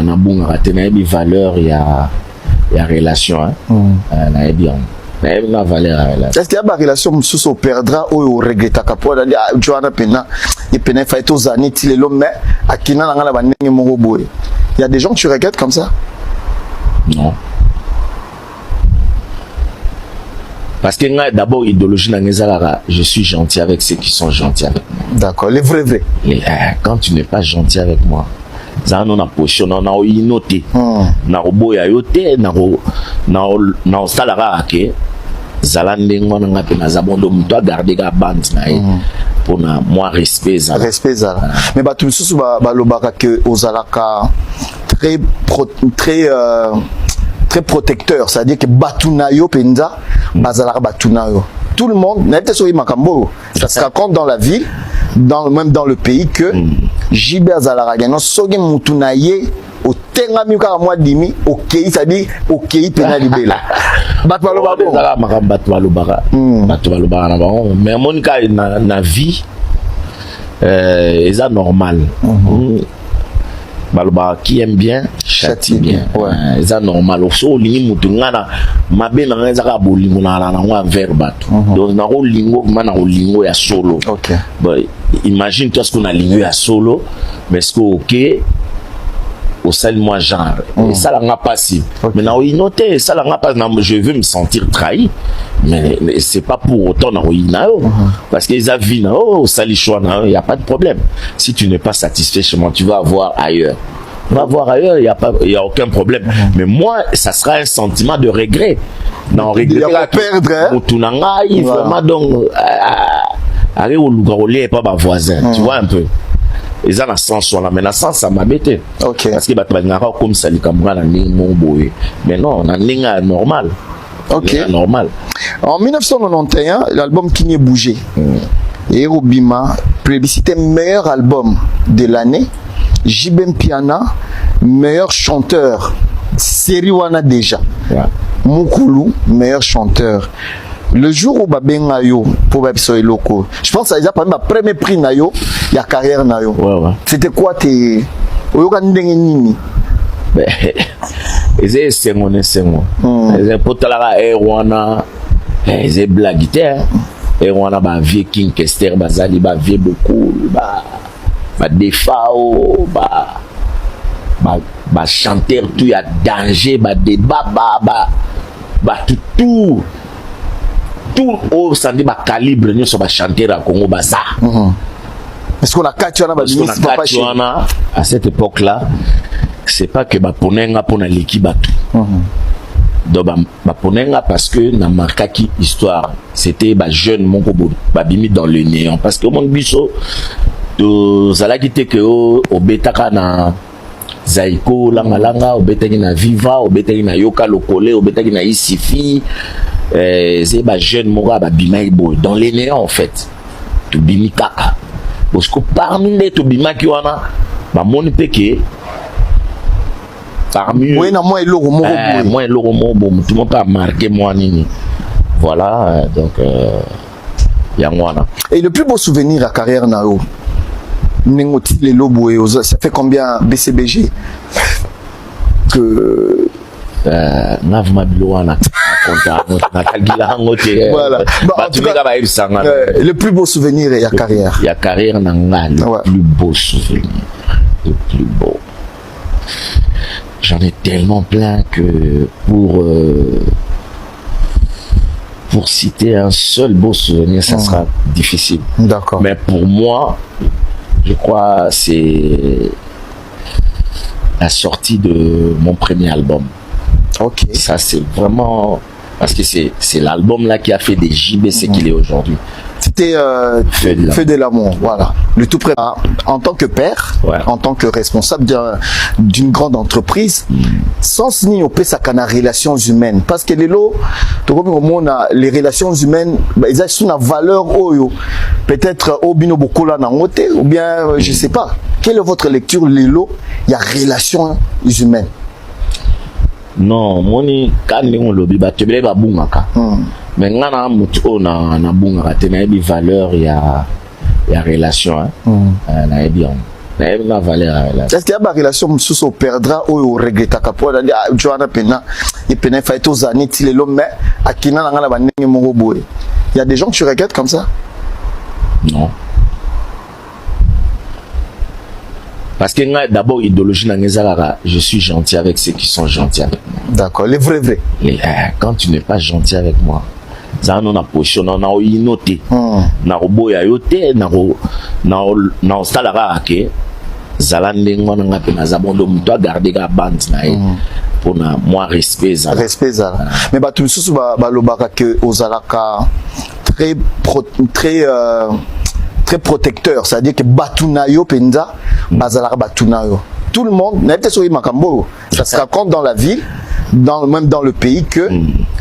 na bunga te na bi valeur ya relation hein na bien na valeur est-ce qu'il y a une relation sous perdra ou regretta capola Joanna pena et pena fait aux années il est l'homme mais akina na ngala banenge moko boy il y a des gens que tu regrettes comme ça non parce que d'abord idéologie na ngezala je suis gentil avec ceux qui sont gentils avec moi d'accord les vrais quand tu n'es pas gentil avec moi ça non a position na inoté na roboya yote na salara ke zalande ngwana ngape na zabondo mto a garder ga bande na pour na moi respect ça mais ba tout sous ba lobaka que ozalaka très protecteur, c'est-à-dire que batunayo penza bazalaka batunayo tout le monde n'était sur makambo ça se raconte dans la ville même dans le pays que Jibe azalaka non soge mutunaye au tengami ka moi dimi OK c'est-à-dire OK pena libela batwalo babo batwalo bara na ba mais monika na vie est normal baloba qui aime bien châtie bien c'est normal so lingi mutu ngana mabe na ngeza ka bolingo na ngwa vers bato donc na ko lingo mana ko lingo ya solo OK bon imagine toi ce qu'on a lingo ya solo mais ce que OK au sel moi genre et ça la nga passif mais na inoté ça la nga pas je veux me sentir trahi mais c'est pas pour autant na inao parce que ils a vu na sali choix na il y a pas de problème si tu n'es pas satisfait chez moi tu vas avoir ailleurs il y a aucun problème mais moi ça sera un sentiment de regret non regret perdre mutunanga vraiment donc aller au lugarolé pas ma voisin tu vois un peu ils ont un sens sur la menace ça m'a bêté parce que batmanga comme ça les cameras na ningo boy mais non na ninga normal normal en 1991 l'album qui n'est bougé et Robima plébiscité meilleur album de l'année Jibem Piana meilleur chanteur série wana déjà Mukulu meilleur chanteur. Le jour où babenga yo pour babiso eloko, je pense que ça a parmi ma premier prix na yo, ya carrière na yo. C'était quoi tes oyoka ndenge nini? Eze sengo. Eze potala wana eze blaguité. Wana ba vie King Kester bazali ba vie beaucoup ba defao ba chanteur tout ya danger ba débat ba tout au sandi ba calibre ni so ba chanter à Congo baza est-ce qu'on a Katiana ba ministre papa Katiana à cette époque là c'est pas que ba ponenga pona liki batu donc ba ponenga parce que na markaki histoire c'était ba jeune monko ba bimi dans le néant parce que mon biso to zalaki te que au betaka na Zaiko langa obetaki na Viva obetaki na Yoka Lokole obetaki na Isifi c'est ba jeune mora ba bimai boy dans les néants en fait to bimika parce que parmi les to bimaki wana ba moni peke parmi oui na moi eloko moko boy moi eloko moko tout le monde pas marqué moi nini voilà donc ya ngwana et le plus beau souvenir à carrière nao Nengoti les lobos et ça fait combien BCBG que voilà. Le plus beau souvenir est la carrière. Il y a carrière nanga le plus beau souvenir, le plus beau. J'en ai tellement plein que pour citer un seul beau souvenir, ça sera difficile. D'accord. Mais pour moi, je crois c'est la sortie de mon premier album. Ok. Ça c'est vraiment parce que c'est l'album là qui a fait des JB ce qu'il est aujourd'hui. C'était Feu de l'amour, voilà. Le tout près. En tant que père, en tant que responsable d'une grande entreprise, sans signer au PSACANA relations humaines. Parce que les lots, les relations humaines, ils ont une valeur peut-être au bino bokola nangote, ou bien je sais pas. Quelle est votre lecture, les lots? Il y a relations humaines. Non, moni quand on lobby ba tebele ba bungaka. Mais ngana mutu o na bungaka te na bi valeur ya relation na bien. na valeur est-ce qu'il y a une relation sous au perdra ou au regretta capo dans Joanna Pena et Pena fait aux années il est l'homme mais à qui n'a la banane mon robot. Il y a des gens que tu regrettes comme ça? Non. Parce que d'abord idéologie dans je suis gentil avec ceux qui sont gentils avec moi. D'accord, les vrais. Quand tu n'es pas gentil avec moi, ça on a position on a noté. Na robot ya yote na stalara ke zalande ngwana ngape na zabondo muto a garder ga bande na pour na moi respect ça. Respect ça. Mais ba tout sous ba lobaka que ozalaka très protecteur, c'est-à-dire que batunayo penza bazalaka batunayo. Tout le monde, n'était sur makambo, ça se raconte dans la ville, même dans le pays que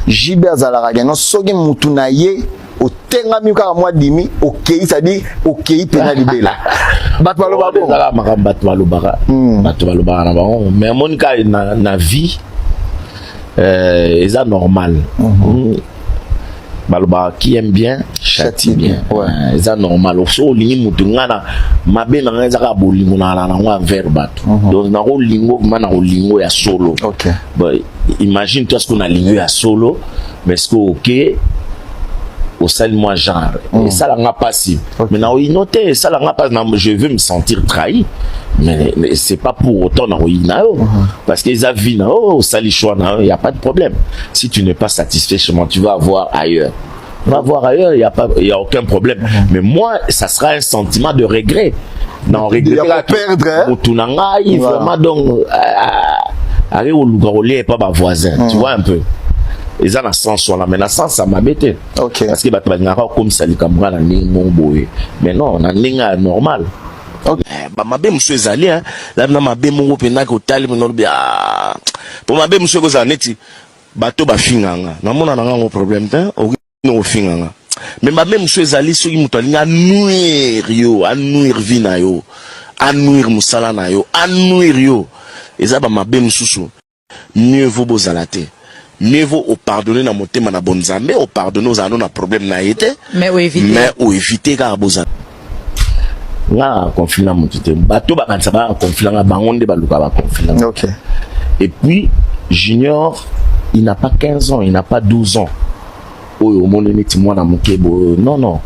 JB azalaka non sogi mutunaye au tenga mika moi dimi OK, c'est-à-dire OK pena libela. Batu balobaka mais mon cas na vie est normal. Baloba qui aime bien châtie bien. C'est normal. Au lingi mutungana mabe na ngeza ka bolingo na ngwa vers batu. Donc na ko lingo mana ko lingo ya solo. OK. Bon, imagine toi ce qu'on a lingo ya solo mais ce que OK au sel moi genre et ça la passive. Mais na noté ça la pas je veux me sentir trahi. Mais c'est pas pour autant parce qu'ils ont vu au salichois il y a pas de problème. Si tu n'es pas satisfait chez moi, tu vas avoir ailleurs. Va voir ailleurs, il y a aucun problème. Mais moi, ça sera un sentiment de regret. Non, regret à perdre. Vraiment donc aller au Lougarolé et pas ma voisin. Tu vois un peu. Ils ont un sens là, mais la sens ça m'a bêté. OK. Parce que comme ça les camarades na ningo boye. Mais non, na ninga normal. Okay. Ba mabe monsieur ezali hein la na mabe mongo pena ko tali mono bia pour mabe monsieur ko zaneti bato ba finganga na mona na ngo problème te o no finganga mais mabe monsieur ezali so ki muto alinga nuire yo anuire vina yo anuire musala na yo anuire yo eza ba mabe mususu mieux vaut bozalate mieux vaut au pardonner na motema na bonzambe au pardonner aux anos na problème na été mais ou éviter car bozalate nga conflit na mutute bato ba kanisa ba conflit na bangonde ba luka ba conflit. OK. Et puis Junior il n'a pas 15 ans, il n'a pas 12 ans. Oyo monde neti mwana mukebo non.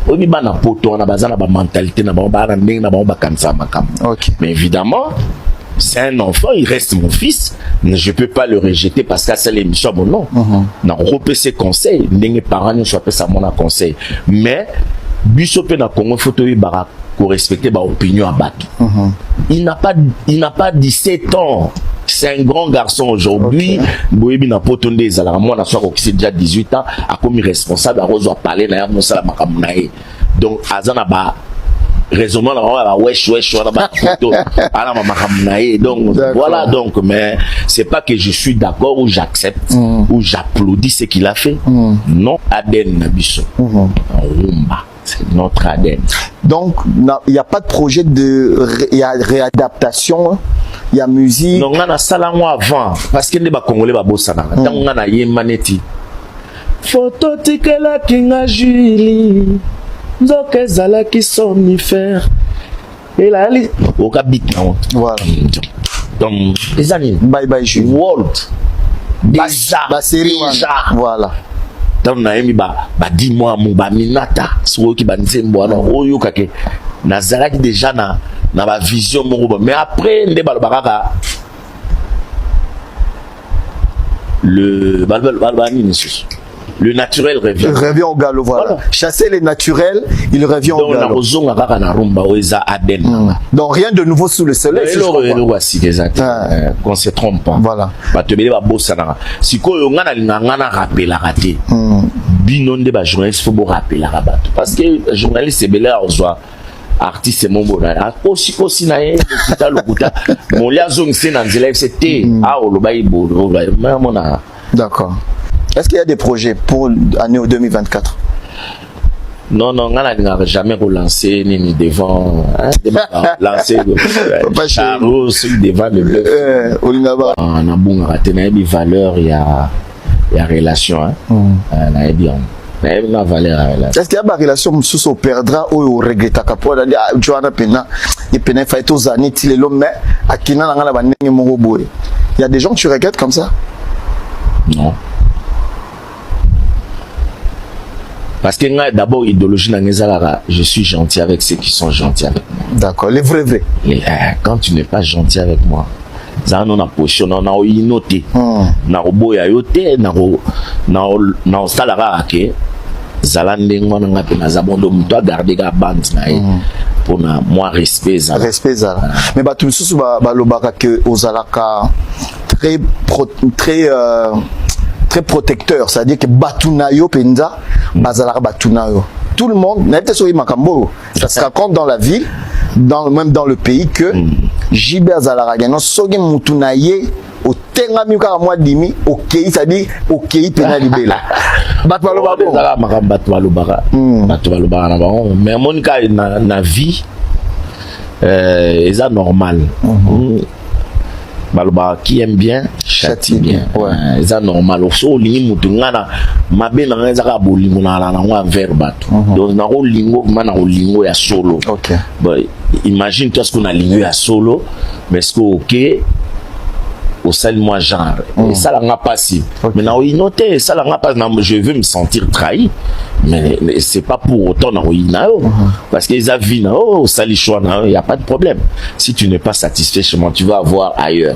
Obi bana poto na bazana ba mentalité na ba na ndenge na ba kanisa makam. OK. Mais évidemment c'est un enfant, il reste mon fils, mais je peux pas le rejeter parce que c'est l'émission bon non. Na repé ses conseils, ndenge parents ne soit pas ça mon conseil. Mais biso pe na Congo photo yi barak pour respecter ba opinion à battre. Il n'a pas 17 ans. C'est un grand garçon aujourd'hui. Boyebi na potonde ezala moi na soir qui c'est déjà 18 ans a comme responsable a rezo parler na ya sala makamunae. Donc azana ba raisonnement là wesh na ba photo ala makamunae. Donc voilà donc mais c'est pas que je suis d'accord ou j'accepte ou j'applaudis ce qu'il a fait. Non, Aden Nabiso. Rumba. C'est notre ADN. Donc, il n'y a pas de projet de réadaptation, il y a musique. Non, on a ça moi avant. Parce que les Congolais sont bossés. Tant on a Yemaneti. Photo tikela kinga Julie. Nzoke zala ki somnifère. Et là, au cabit. Voilà. Donc, les amis. Bye bye Julie. World. Déjà. Voilà. Donc na yemi ba dis-moi mon ba minata so ki ba nzembo na oyo kake nazalaki déjà na ba vision mon mais après nde ba bakaka le le naturel revient au galop, voilà. Chasser les naturels, il revient au galop. Donc rien de nouveau sous le soleil. Qu'on se trompe pas. Voilà. Si binonde ba journaliste faut rappeler la rabat parce que journaliste c'est belé à ozoa artiste mon bon aussi aussi nae kita lokuta mon liaison c'est dans les c'était ah o lobai bo mona. D'accord. Est-ce qu'il y a des projets pour l'année 2024? Non, on n'a jamais relancé ni devant lancer Charo devant le bluff. On a bon raté, il y a valeur, il y a relation. On a bien. na valeur là. Est-ce qu'il y a une relation sous au perdra ou au regretta capo d'aller à Joanna Pena et Pena fait aux années il est l'homme mais à qui n'a la bande mon boy. Il y a des gens que tu regrettes comme ça? Non. Parce que d'abord idéologie dans je suis gentil avec ceux qui sont gentils avec moi. D'accord, les vrais. Quand tu n'es pas gentil avec moi, ça on a position on a noté. Na roboya yote na salara ke zalande ngwana ngape na zabondo mto garder ga bande na pour na moi respect ça. Respect ça. Mais ba tout sous ba lobaka que ozalaka très protecteur, c'est-à-dire que batunayo penza bazalaka batunayo. Tout le monde n'était sur Makambo. Ça se raconte dans la ville, même dans le pays que Jibe Azalara non soge mutunaye au tenga muka moi dimi OK, c'est-à-dire OK penalibela. Batwalo baba mais mon cas na vie est normal. Baloba qui aime bien châtie bien. Ouais, c'est normal. So lingi mutungana mabe na ngeza ka bolingo na ngwa vers bato. Donc na ro lingo mana ro lingo ya solo. OK. Bon, imagine toi ce qu'on a lingo ya solo, mais ce que OK au sel moi genre et ça la passé. Mais na noté ça la pas je veux me sentir trahi. Mais c'est pas pour autant na parce que les avis na sali choix na il y a pas de problème. Si tu n'es pas satisfait chez moi, tu vas avoir ailleurs.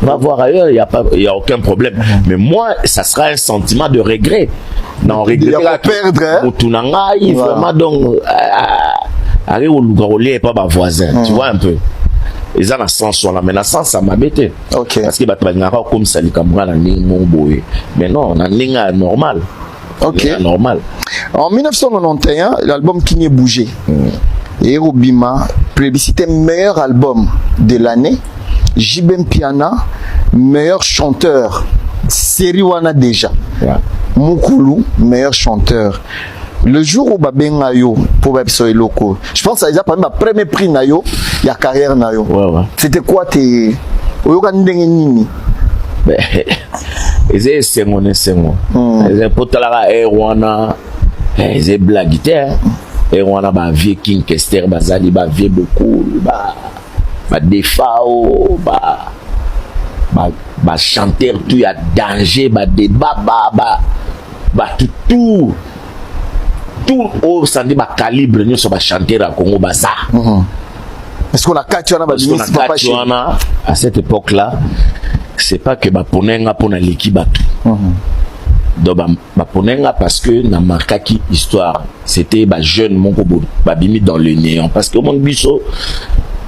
Va voir ailleurs, il y a aucun problème. Mais moi, ça sera un sentiment de regret. Non, regret à perdre. Vraiment donc aller au lugarolé pas ma voisin, tu vois un peu. Et ça, dans sens là, mais dans sens ça m'a bêté. OK. Parce que comme ça, les camarades mon boy. Mais non, on a une normal. OK. Normal. En 1991, l'album Qui n'est bougé. Et Robima, plébiscité meilleur album de l'année. Jibem Piana, meilleur chanteur. Seriwana déjà. Ouais. Mukulu, meilleur chanteur. Le jour où Babenga yo pour Websoy Loco, je pense que ça a déjà parmi ma premier prix nayo, il y a carrière nayo. Ouais. C'était quoi tes nini? C'est mon. C'est pour la Erwana, c'est blague. Erwana ba vieux King Kester bazali ba vieux beaucoup ba defao ba chanteur tout y a danger ba débat ba tout au sandi ba calibre nous sommes chanter à Congo basa. Est-ce qu'on a Katiwana à cette époque-là, c'est pas que ba ponenga pona l'équipe batou. Donc ba ponenga parce que na marquaki histoire, c'était ba jeune mon ba bimi dans le néant parce que mon biso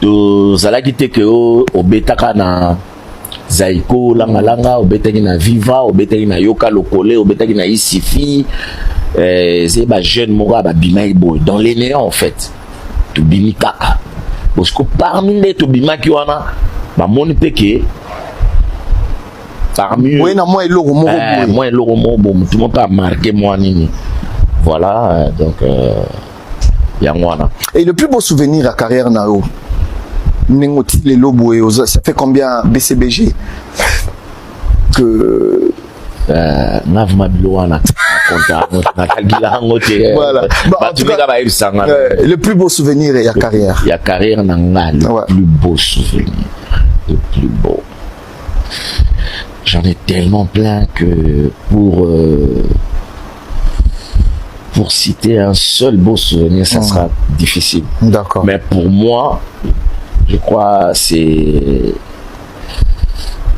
de zalaki te que au betaka na Zaiko langa au betaki na Viva au betaki na Yoka Lokole au betaki na Isifi. C'est ba jeune mora ba bimai boy dans les néants en fait to bimi kaka parce que parmi les to bima ki wana ba moni peke parmi oui na moi eloko moko boy moi eloko moko tout le monde pas marqué moi nini voilà donc ya ngwana. Et le plus beau souvenir à carrière nao nengoti les lobo et ça fait combien BCBG que voilà. Le plus beau souvenir est la carrière. Il y a carrière le plus beau souvenir. Le plus beau. J'en ai tellement plein que pour citer un seul beau souvenir, ça sera difficile. D'accord. Mais pour moi, je crois c'est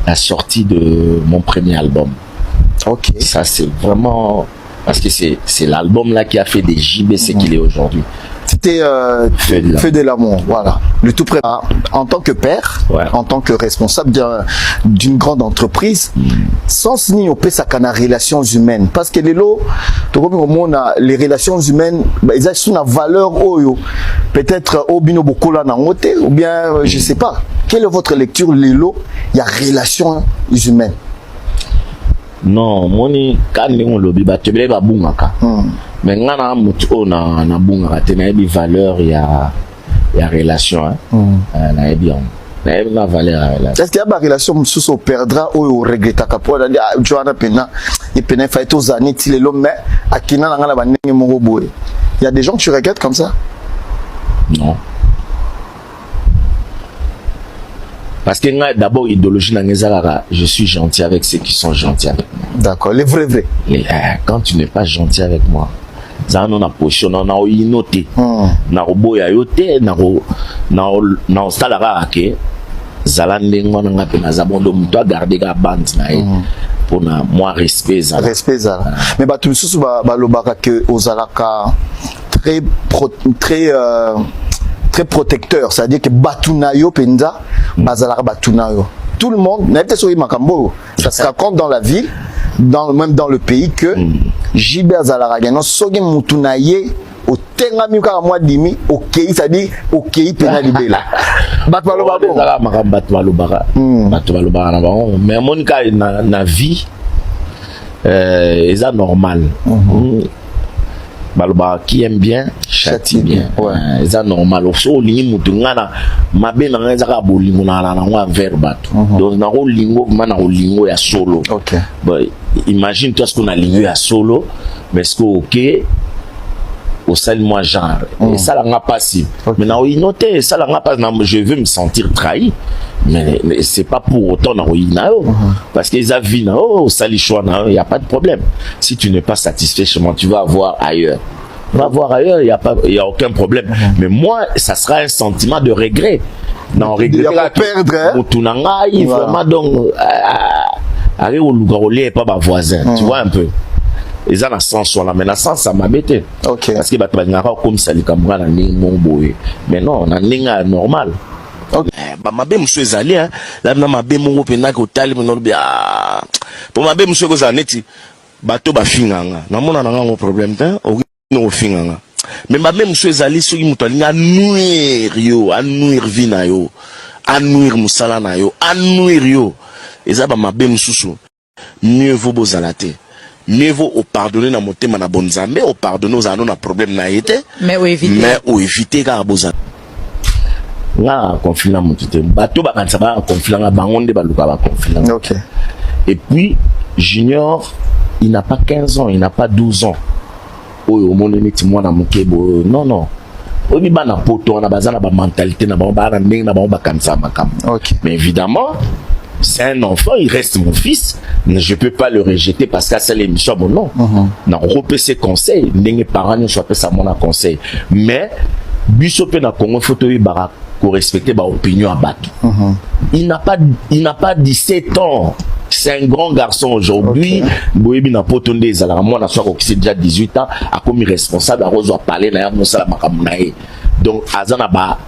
la sortie de mon premier album. OK. Ça c'est vraiment parce que c'est l'album là qui a fait des JB ce qu'il est aujourd'hui. C'était Feu de l'amour, voilà. Le tout près. En tant que père, en tant que responsable d'une grande entreprise, sans signer au PESA na relations humaines. Parce que les lots, les relations humaines, ils ont une valeur peut-être au bino bokola na ngote ou bien je sais pas. Quelle est votre lecture les lots? Il y a relations humaines. Non, moni quand on lobby ba tebele ba bungaka. Mais ngana mutu na bungaka tena bi valeur ya relation na bien. Na valeur relation. Est-ce qu'il y a une relation sous au perdra ou au regretta capo Joanna Pena et puis il faut aux années il est l'homme mais à qui n'a la banane mon il y a des gens que tu regrettes comme ça? Non. Parce que d'abord, idéologie, je suis gentil avec ceux qui sont gentils avec moi. D'accord, les vrais. Et, quand tu n'es pas gentil avec moi, ça on a position, on a noté, na roboya yote, na stalara ke, zalande ngwana ngape na zabondo muto garder la bande na pour na moi respect ça. Respect ça. Mais bah tout sous ba lobaka que ozalaka très protecteur, c'est-à-dire que batunayo penza bazalaka batunayo. Tout le monde, n'a pas sur makambo, ça se raconte dans la ville, même dans le pays que Jibe azalaka non sogi mutunaye au tenga mika moi dimi OK, c'est-à-dire OK pena libela. Batu baloba bon. Batu baloba na bon, mais mon cas na vie est normal. Baloba qui aime bien châtie bien. Ouais, c'est normal. So lingi mutu ngana mabe na ngeza ka bolingo na ngwa vers batu. Donc na ko lingo mana ko lingo ya solo. OK. Bon, imagine toi ce qu'on a lingo ya solo, mais ce que OK au sel moi genre et ça la passive. Mais na noté ça la pas je veux me sentir trahi. Mais c'est pas pour autant parce qu'ils ont vu il y a pas de problème. Si tu n'es pas satisfait chez moi, tu vas voir ailleurs. Tu vas voir ailleurs, il y a aucun problème. Mais moi, ça sera un sentiment de regret. Non, regret perdre. Vraiment donc aller au Lougarolé et pas ma voisin. Tu vois un peu. Ils ont un sens sur la menace, ça m'a bêté. OK. Parce que comme ça les camarades na ningo boy. Mais non, na ninga normal. Okay. Mabe monsieur ezali hein là na mabe mongo pena ko tali mono bia pour mabe monsieur ko zaneti bato ba finganga na mona na ngo problème te o no finganga mais mabe monsieur ezali soki muto alinga nuire vie na yo anuire musala na yo anuire yo eza ba mabe mususu mieux vaut bozalate mieux vaut au pardonner na motema na bonzambe au pardonner aux anos na problème na été mais ou éviter ka bozala là conflit na mutute bato ba kanisa ba conflit na bangonde ba luka ba conflit. OK. Et puis Junior, il n'a pas 15 ans, il n'a pas 12 ans. Oyo monde neti mwana mukebo. Non. Obi ba na poto na bazana ba mentalité na ba na ndenge na ba kanisa makam. OK. Mais évidemment, c'est un enfant, il reste mon fils. Je peux pas le rejeter parce que c'est l'émission bon non. Na repé ses conseils, ndenge parents ne soit pas ça mon conseil. Mais biso pe na Congo photo yi barak pour respecter ma opinion à battre. Il n'a pas 17 ans. C'est un grand garçon aujourd'hui. Boyebi na potonde ezala moi na soir qui déjà 18 ans a comme responsable à rose parler na ya sala makamunae. Donc azana ba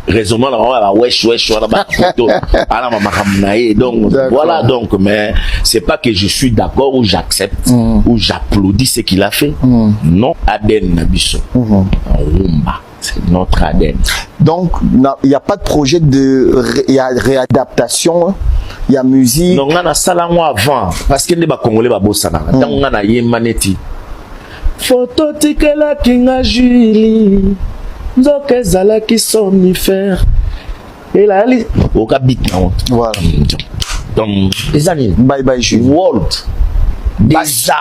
raisonnement là wesh na ba photo ala makamunae. Donc voilà donc mais c'est pas que je suis d'accord ou j'accepte ou j'applaudis ce qu'il a fait. Non, Aden Nabiso. Rumba. C'est notre ADN. Donc, il n'y a pas de projet de réadaptation, il y a musique. Non, on a ça avant, parce que les Congolais sont bossés. Donc, on a Yemaneti. Photo tikela kinga Julie, nzoke zala ki somnifère. Et là, au cabit. Voilà. Donc, les années. Bye bye Julie. World. Déjà.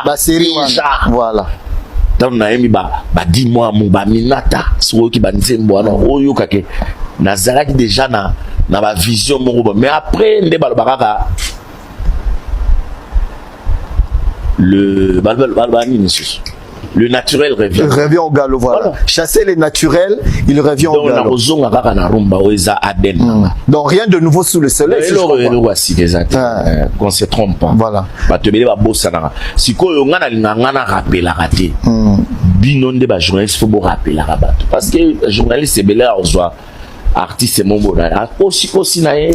Voilà. Donc na yemi ba dis-moi mon ba minata so ki ba nzembo na oyo kake nazalaki déjà na ba vision mon mais après nde ba bakaka le le naturel revient. Il revient au galop, voilà. Chasser les naturels, il revient au galop. Donc rien de nouveau sous le soleil. Qu'on se trompe pas. Voilà. Si binonde ba journaliste faut beau rappeler la rabat parce que journaliste c'est belé à artiste c'est mon bonheur aussi naé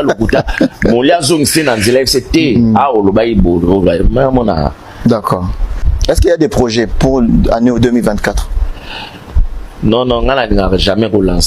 lokuta mon liaison c'est dans les c'était ah o lobai bo mona. D'accord. Est-ce qu'il y a des projets pour l'année 2024? Non, on n'a jamais relancé.